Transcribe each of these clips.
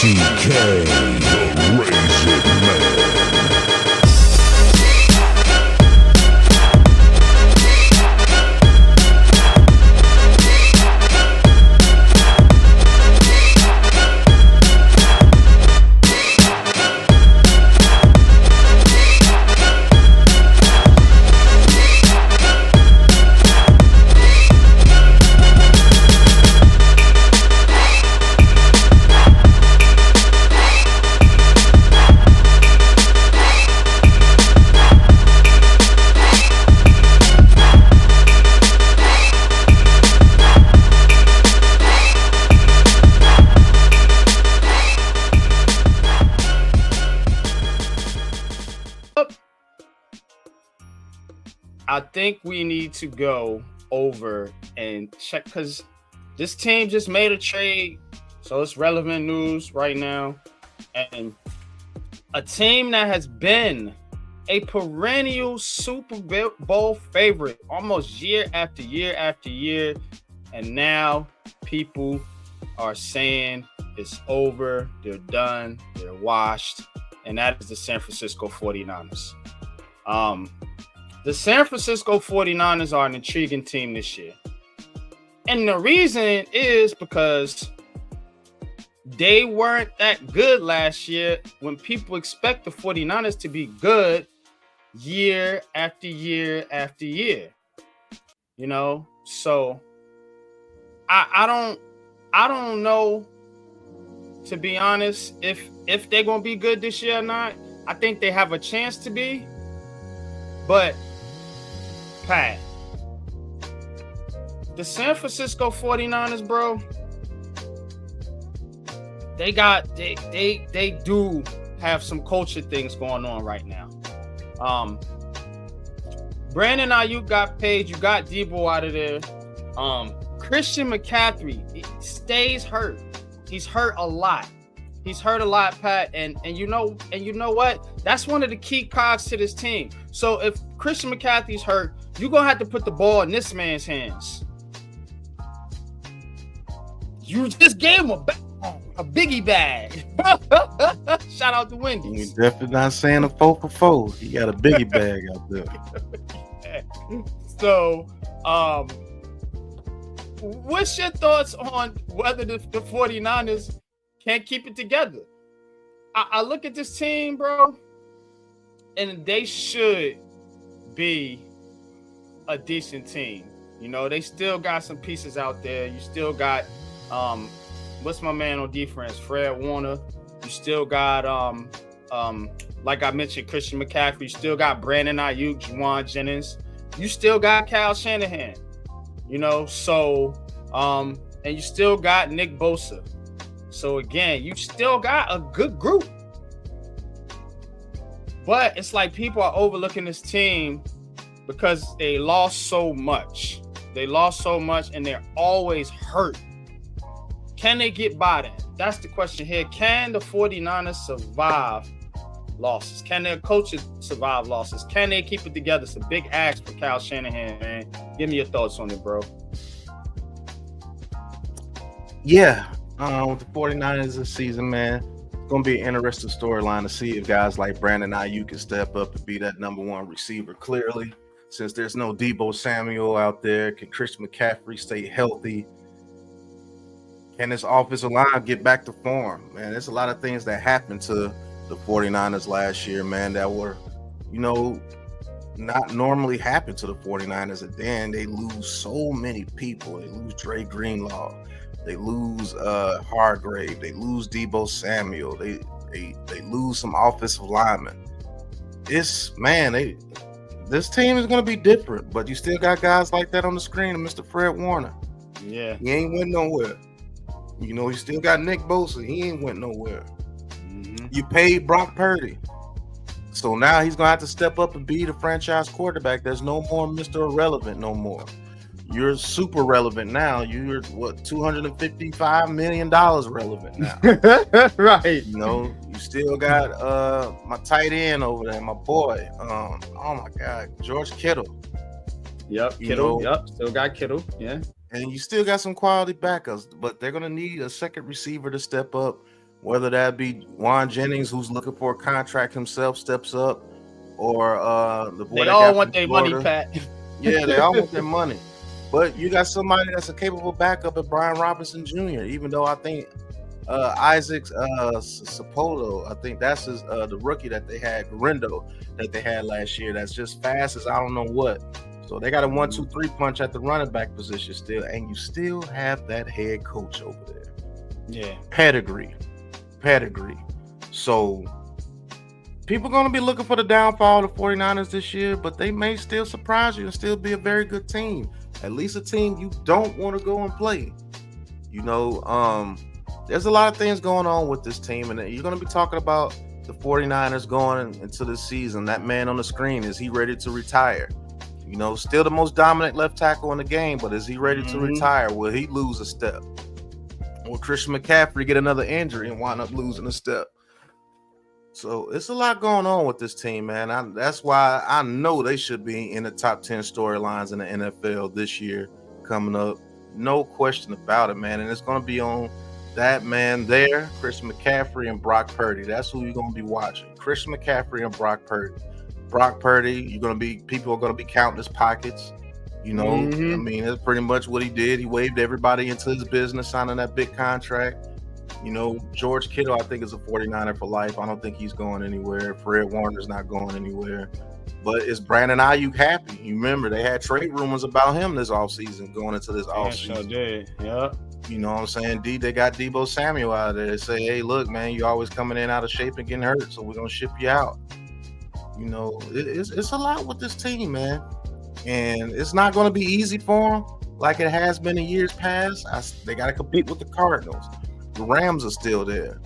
TK, the Raisin Man. I think we need to go over and check because this team just made a trade, so it's relevant news right now. And a team that has been a perennial Super Bowl favorite almost year after year after year, and now people are saying it's over, they're done, they're washed, and that is the San Francisco 49ers. The San Francisco 49ers are an intriguing team this year. And the reason is because they weren't that good last year when people expect the 49ers to be good year after year after year. You know, so I don't know, to be honest, if they're gonna be good this year or not. I think they have a chance to be, but Pat, the San Francisco 49ers, bro, they do have some culture things going on right now. Brandon Ayuk got paid. You got Debo out of there. Christian McCaffrey stays hurt. He's hurt a lot. He's hurt a lot, Pat. And you know what? That's one of the key cogs to this team. So if Christian McCaffrey's hurt, you're gonna have to put the ball in this man's hands. You just gave him a biggie bag. Shout out to Wendy's. You're definitely not saying a 4 for 4. He got a biggie bag out there. So, what's your thoughts on whether the 49ers can't keep it together? I look at this team, bro, and they should be a decent team. You know, they still got some pieces out there. You still got what's my man on defense, Fred Warner. You still got like I mentioned, Christian McCaffrey. You still got Brandon Ayuk, Juwan Jennings. You still got Kyle Shanahan. You know, so and you still got Nick Bosa. So again, you still got a good group. But it's like people are overlooking this team because they lost so much. They lost so much and they're always hurt. Can they get by that? That's the question here. Can the 49ers survive losses? Can their coaches survive losses? Can they keep it together? It's a big ask for Kyle Shanahan, man. Give me your thoughts on it, bro. Yeah. With the 49ers this season, man, it's going to be an interesting storyline to see if guys like Brandon Ayuk can step up and be that number one receiver clearly. Since there's no Debo Samuel out there, can Christian McCaffrey stay healthy? Can this offensive line get back to form? Man, there's a lot of things that happened to the 49ers last year, man, that were, you know, not normally happen to the 49ers. And then they lose so many people. They lose Dre Greenlaw. They lose Hargrave. They lose Debo Samuel. They lose some offensive linemen. This team is going to be different, but you still got guys like that on the screen, and Mr. Fred Warner. Yeah. He ain't went nowhere. You know, you still got Nick Bosa. He ain't went nowhere. Mm-hmm. You paid Brock Purdy. So now he's going to have to step up and be the franchise quarterback. There's no more Mr. Irrelevant no more. You're super relevant now. You're $255 million relevant now. Right. You know, you still got my tight end over there, my boy. Oh my God, George Kittle. Yep, Kittle. Yep, still got Kittle. Yeah. And you still got some quality backups, but they're gonna need a second receiver to step up whether that be Juan Jennings, who's looking for a contract himself, steps up, or the boy They that all got want from their money, Florida. Pat. Yeah, they all want their money. But you got somebody that's a capable backup at Brian Robinson Jr., even though I think Isaac Sapoto, I think that's the rookie that they had, Garindo, that they had last year, that's just fast as I don't know what. So they got a 1-2-3 punch at the running back position still, and you still have that head coach over there. Yeah. Pedigree. So people are going to be looking for the downfall of the 49ers this year, but they may still surprise you and still be a very good team. At least a team you don't want to go and play. You know, there's a lot of things going on with this team, and you're going to be talking about the 49ers going into the season. That man on the screen, is he ready to retire? You know, still the most dominant left tackle in the game, but is he ready to retire? Will he lose a step? Will Christian McCaffrey get another injury and wind up losing a step? So it's a lot going on with this team, man. That's why I know they should be in the top 10 storylines in the NFL this year coming up. No question about it, man. And it's going to be on that man there, Christian McCaffrey and Brock Purdy. That's who you're going to be watching. Christian McCaffrey and Brock Purdy. Brock Purdy, people are going to be counting his pockets. You know, I mean, that's pretty much what he did. He waved everybody into his business, signing that big contract. You know, George Kittle, I think, is a 49er for life. I don't think he's going anywhere. Fred Warner's not going anywhere. But is Brandon Ayuk happy? You remember, they had trade rumors about him this offseason, going into this offseason. Sure did. Yeah. You know what I'm saying? They got Deebo Samuel out there. They say, hey, look, man, you always coming in out of shape and getting hurt, so we're going to ship you out. You know, it's a lot with this team, man. And it's not going to be easy for them like it has been in years past. They got to compete with the Cardinals. The Rams are still there.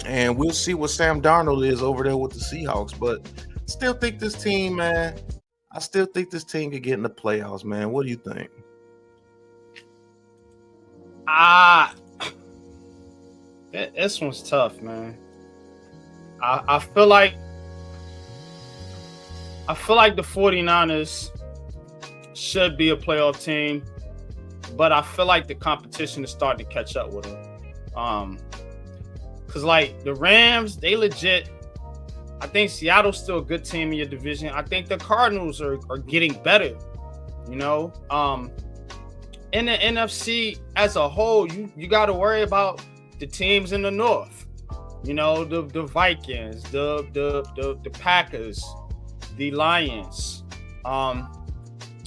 And we'll see what Sam Darnold is over there with the Seahawks. But still think this team, man, I still think this team could get in the playoffs, man. What do you think? This one's tough, man. I feel like the 49ers should be a playoff team, but I feel like the competition is starting to catch up with them. Because like the Rams, they legit. I think Seattle's still a good team in your division. I think the Cardinals are getting better. You know, in the NFC as a whole, you got to worry about the teams in the North. You know, the Vikings, the Packers, the Lions.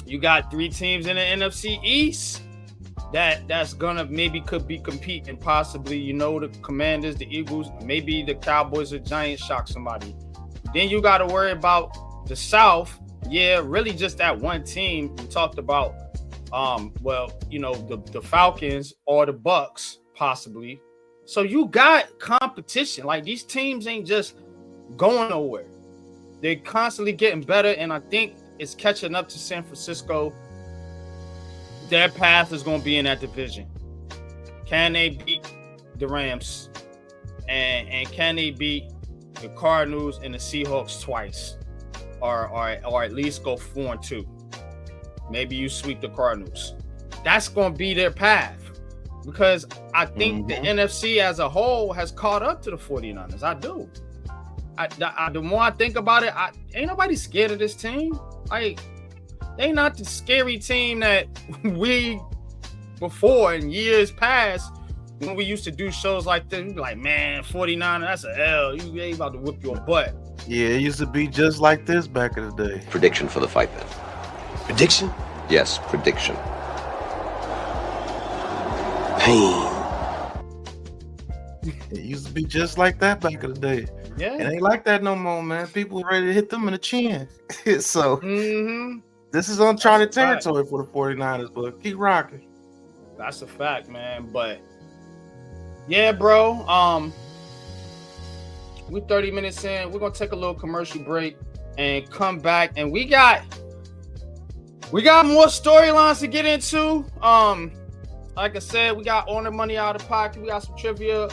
You got 3 teams in the NFC East that's gonna could be competing possibly. You know, the Commanders, the Eagles, maybe the Cowboys or Giants shock somebody. Then you got to worry about the South. Yeah, really just that one team we talked about. You know, the Falcons or the Bucks possibly. So you got competition. Like these teams ain't just going nowhere. They're constantly getting better, and I think it's catching up to San Francisco. Their path is going to be in that division. Can they beat the Rams? And can they beat the Cardinals and the Seahawks twice? Or at least go 4-2. Maybe you sweep the Cardinals. That's going to be their path. Because I think the NFC as a whole has caught up to the 49ers. I do. The more I think about it, ain't nobody scared of this team. Like, they not the scary team that we before in years past when we used to do shows like this. We'd be like, man, 49, that's an L. You ain't about to whip your butt. Yeah, it used to be just like this back in the day. Prediction for the fight then. Prediction? Yes, prediction. Pain. It used to be just like that back in the day. Yeah. It ain't like that no more, man. People are ready to hit them in the chin. So this is uncharted territory for the 49ers, but keep rocking. That's a fact, man. But yeah, bro. We're 30 minutes in. We're gonna take a little commercial break and come back, and we got more storylines to get into. Like I said, we got On the Money Out of Pocket. We got some trivia.